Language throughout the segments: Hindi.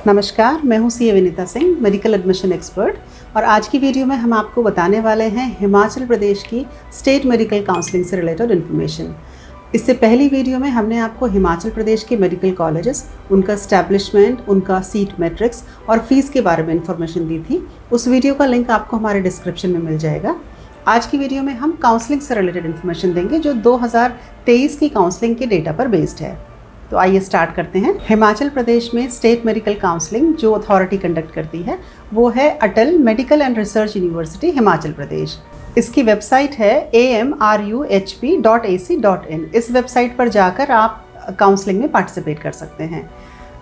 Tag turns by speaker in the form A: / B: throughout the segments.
A: नमस्कार, मैं हूं CA Vinita Singh, medical admission expert. और आज की वीडियो में हम आपको बताने वाले हैं हिमाचल प्रदेश की स्टेट मेडिकल काउंसलिंग से रिलेटेड इन्फॉर्मेशन। इससे पहली वीडियो में हमने आपको हिमाचल प्रदेश के मेडिकल कॉलेजेस, उनका स्टैब्लिशमेंट, उनका सीट मैट्रिक्स और फीस के बारे में इन्फॉर्मेशन दी थी। उस वीडियो का लिंक आपको हमारे डिस्क्रिप्शन में मिल जाएगा। आज की वीडियो में हम काउंसलिंग से रिलेटेड इन्फॉर्मेशन देंगे जो 2023 की काउंसलिंग के डेटा पर बेस्ड है। तो आइए स्टार्ट करते हैं। हिमाचल प्रदेश में स्टेट मेडिकल काउंसलिंग जो अथॉरिटी कंडक्ट करती है वो है Atal medical and research university Himachal Pradesh. इसकी वेबसाइट है amruhp.ac.in। इस वेबसाइट पर जाकर आप काउंसलिंग में पार्टिसिपेट कर सकते हैं।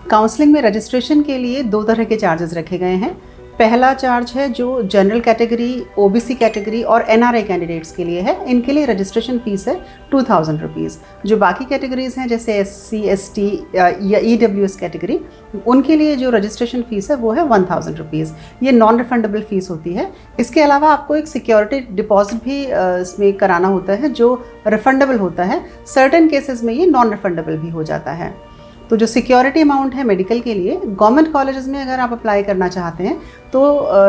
A: काउंसलिंग में रजिस्ट्रेशन के लिए 2 तरह के चार्जेस रखे गए हैं। पहला चार्ज है जो जनरल कैटेगरी, ओबीसी कैटेगरी और एनआरआई कैंडिडेट्स के लिए है। इनके लिए रजिस्ट्रेशन फीस है 2000 रुपीज़। जो बाकी कैटेगरीज़ हैं जैसे SC, ST या EWS कैटेगरी, उनके लिए जो रजिस्ट्रेशन फ़ीस है वो है 1000 रुपीज़। ये नॉन रिफंडेबल फ़ीस होती है। इसके अलावा आपको एक सिक्योरिटी डिपॉजिट भी इसमें कराना होता है जो रिफंडेबल होता है। सर्टेन केसेस में ये नॉन रिफंडेबल भी हो जाता है। तो जो सिक्योरिटी अमाउंट है मेडिकल के लिए, गवर्नमेंट कॉलेजेस में अगर आप अप्लाई करना चाहते हैं तो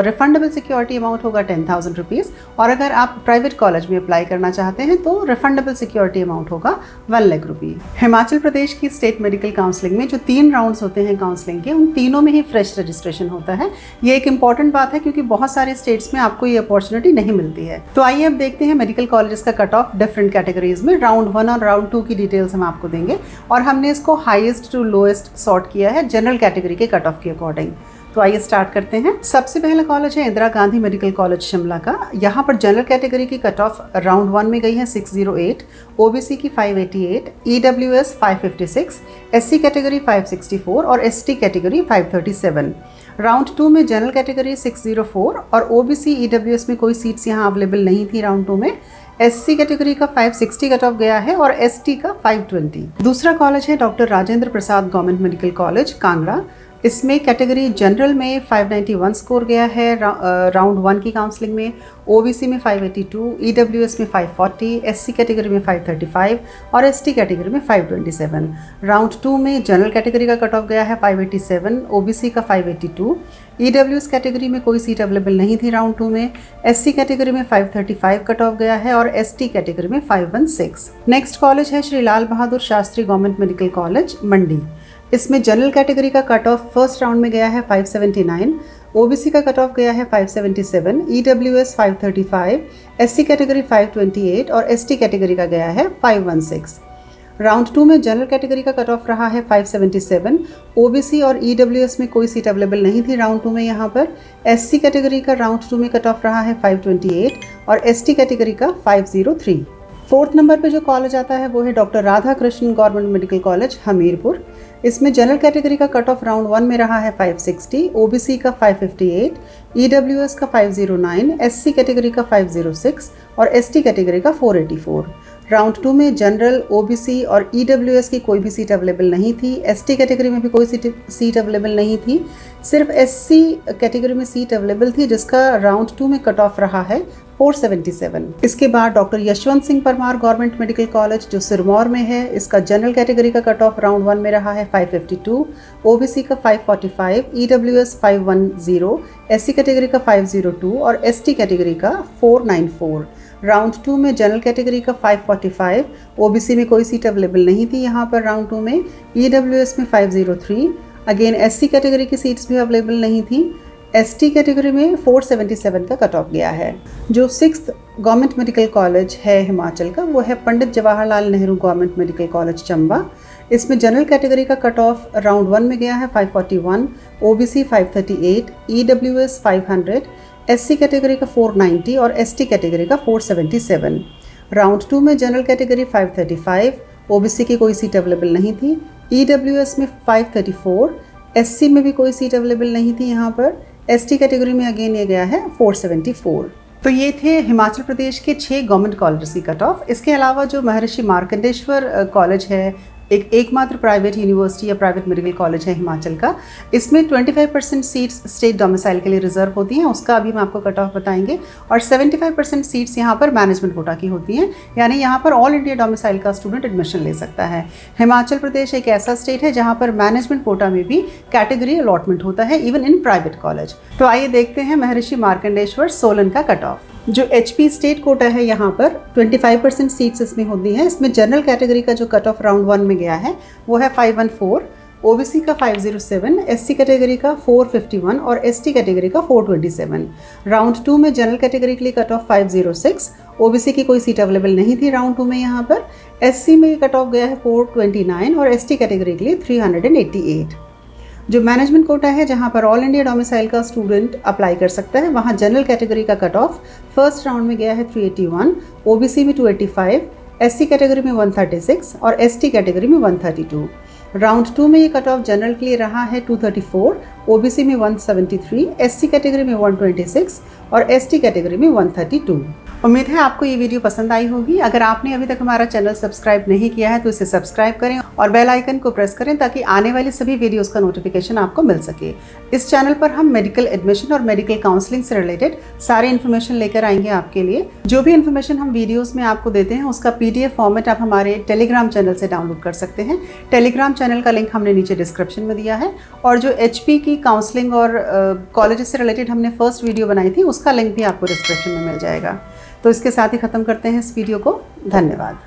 A: रिफंडेबल सिक्योरिटी अमाउंट होगा 10,000 रुपीज़। और अगर आप प्राइवेट कॉलेज में अप्लाई करना चाहते हैं तो रिफंडेबल सिक्योरिटी अमाउंट होगा 1 लाख रुपये। हिमाचल प्रदेश की स्टेट मेडिकल काउंसलिंग में जो 3 राउंड्स होते हैं काउंसलिंग के, उन तीनों में ही फ्रेश रजिस्ट्रेशन होता है। ये एक इंपॉर्टेंट बात है क्योंकि बहुत सारे स्टेट्स में आपको ये अपॉर्चुनिटी नहीं मिलती है। तो आइए अब देखते हैं मेडिकल कॉलेजेस का कट ऑफ डिफरेंट कैटेगरीज में। राउंड 1 और राउंड 2 की डिटेल्स हम आपको देंगे और हमने इसको हाईएस्ट टू लोएस्ट सॉर्ट किया है जनरल कैटेगरी के कट ऑफ के अकॉर्डिंग। तो आइए स्टार्ट करते हैं। सबसे पहला कॉलेज है इंदिरा गांधी मेडिकल कॉलेज शिमला का। यहाँ पर जनरल कैटेगरी की कट ऑफ राउंड 1 में गई है 608, ओबीसी की 588, ईडब्ल्यूएस 556, एससी कैटेगरी 564 और एसटी कैटेगरी 537। राउंड 2 में जनरल कैटेगरी 604 और ओबीसी ईडब्ल्यूएस में कोई सीट्स यहाँ अवेलेबल नहीं थी। राउंड 2 में एससी कैटेगरी का 560 कट ऑफ गया है और एसटी का 520। दूसरा कॉलेज है doctor Rajendra Prasad government medical college Kangra. इसमें कैटेगरी जनरल में 591 स्कोर गया है राउंड 1 की काउंसलिंग में, ओबीसी में 582, ईडब्ल्यूएस में 540, एससी कैटेगरी में 535 और एसटी कैटेगरी में 527। राउंड 2 में जनरल कैटेगरी का कट ऑफ गया है 587, ओबीसी का 582, ईडब्ल्यूएस कैटेगरी में कोई सीट अवेलेबल नहीं थी। राउंड 2 में एससी कैटेगरी में 535 कट ऑफ गया है और एसटी कैटेगरी में 516। नेक्स्ट कॉलेज है Shri Lal Bahadur Shastri government medical college मंडी। इसमें जनरल कैटेगरी का कट ऑफ फर्स्ट राउंड में गया है 579, ओबीसी का कट ऑफ गया है 577, ईडब्ल्यूएस 535, एससी कैटेगरी 528 और एसटी कैटेगरी का गया है 516। राउंड 2 में जनरल कैटेगरी का कट ऑफ रहा है 577, ओबीसी और ईडब्ल्यूएस में कोई सीट अवेलेबल नहीं थी। राउंड 2 में यहाँ पर एससी कैटेगरी का राउंड 2 में कट ऑफ रहा है 528 और एसटी कैटेगरी का 503। 4th नंबर पे जो कॉलेज आता है वो है doctor Radha Krishna government medical college Hamirpur. इसमें जनरल कैटेगरी का कट ऑफ राउंड 1 में रहा है 560, ओबीसी का 558, ईडब्ल्यूएस का 509, एससी कैटेगरी का 506 और एसटी कैटेगरी का 484। राउंड 2 में जनरल, ओबीसी और ईडब्ल्यूएस की कोई भी सीट अवेलेबल नहीं थी। एसटी कैटेगरी में भी कोई सीट अवेलेबल नहीं थी। सिर्फ एससी कैटेगरी में सीट अवेलेबल थी जिसका राउंड 2 में कट ऑफ रहा है 477। इसके बाद doctor Yashwant Singh Parmar government medical college जो सिरमौर में है, इसका जनरल कैटेगरी का कट ऑफ राउंड 1 में रहा है 552, ओबीसी का 545, ईडब्ल्यूएस 510, एससी कैटेगरी का 502 और एसटी कैटेगरी का 494। राउंड 2 में जनरल कैटेगरी का 545, ओबीसी में कोई सीट अवेलेबल नहीं थी यहाँ पर राउंड 2 में, ईडब्ल्यूएस में 503, अगेन एससी कैटेगरी की सीट्स भी अवेलेबल नहीं थी। एसटी कैटेगरी में 477 का कट ऑफ गया है। जो 6th गवर्नमेंट मेडिकल कॉलेज है हिमाचल का वो है Pandit Jawaharlal Nehru government medical college Chamba. इसमें जनरल कैटेगरी का कट ऑफ राउंड 1 में गया है 541, ओबीसी 538, ईडब्ल्यूएस 500, एससी कैटेगरी का 490 और एसटी कैटेगरी का 477। राउंड 2 में जनरल कैटेगरी 535, ओबीसी की कोई सीट अवेलेबल नहीं थी। ईडब्ल्यूएस में 534, एससी में भी कोई सीट अवेलेबल नहीं थी यहाँ पर। एसटी कैटेगरी में अगेन ये गया है 474। तो ये थे हिमाचल प्रदेश के 6 गवर्नमेंट कॉलेजेस की कट ऑफ। इसके अलावा जो महर्षि मार्कंडेश्वर कॉलेज है एकमात्र प्राइवेट यूनिवर्सिटी या प्राइवेट मेडिकल कॉलेज है हिमाचल का। इसमें 25% सीट्स स्टेट डोमिसाइल के लिए रिजर्व होती हैं, उसका अभी हम आपको कट ऑफ बताएंगे। और 75% सीट्स यहाँ पर मैनेजमेंट कोटा की होती हैं, यानी यहाँ पर ऑल इंडिया डोमिसाइल का स्टूडेंट एडमिशन ले सकता है। हिमाचल प्रदेश एक ऐसा स्टेट है जहाँ पर मैनेजमेंट कोटा में भी कैटेगरी अलॉटमेंट होता है, इवन इन प्राइवेट कॉलेज। तो आइए देखते हैं महर्षि मार्कंडेश्वर सोलन का कट ऑफ। जो HP स्टेट कोटा है यहाँ पर 25% सीट्स इसमें होती हैं। इसमें जनरल कैटेगरी का जो कट ऑफ राउंड 1 में गया है वो है 514, OBC का 507, SC कैटेगरी का 451 और ST कैटेगरी का 427। राउंड 2 में जनरल कैटेगरी के लिए कट ऑफ 506, OBC की कोई सीट अवेलेबल नहीं थी राउंड 2 में यहाँ पर। SC में कट ऑफ गया है 429 और ST कैटेगरी के लिए 388। जो मैनेजमेंट कोटा है जहाँ पर ऑल इंडिया डोमिसाइल का स्टूडेंट अप्लाई कर सकता है, वहाँ जनरल कैटेगरी का कट ऑफ फर्स्ट राउंड में गया है 381, OBC में 285, SC कैटेगरी में 136 और ST कैटेगरी में 132। राउंड 2 में ये कट ऑफ जनरल के लिए रहा है 234, OBC में 173, SC कैटेगरी में 126 और ST कैटेगरी में 132। उम्मीद है आपको ये वीडियो पसंद आई होगी। अगर आपने अभी तक हमारा चैनल सब्सक्राइब नहीं किया है तो इसे सब्सक्राइब करें और बेल आइकन को प्रेस करें ताकि आने वाली सभी वीडियोस का नोटिफिकेशन आपको मिल सके। इस चैनल पर हम मेडिकल एडमिशन और मेडिकल काउंसलिंग से रिलेटेड सारी इन्फॉर्मेशन लेकर आएंगे आपके लिए। जो भी इन्फॉर्मेशन हम वीडियोज़ में आपको देते हैं उसका PDF फॉर्मेट आप हमारे टेलीग्राम चैनल से डाउनलोड कर सकते हैं। टेलीग्राम चैनल का लिंक हमने नीचे डिस्क्रिप्शन में दिया है, और जो HP की काउंसलिंग और कॉलेजेस से रिलेटेड हमने फर्स्ट वीडियो बनाई थी उसका लिंक भी आपको डिस्क्रिप्शन में मिल जाएगा। तो इसके साथ ही ख़त्म करते हैं इस वीडियो को। धन्यवाद।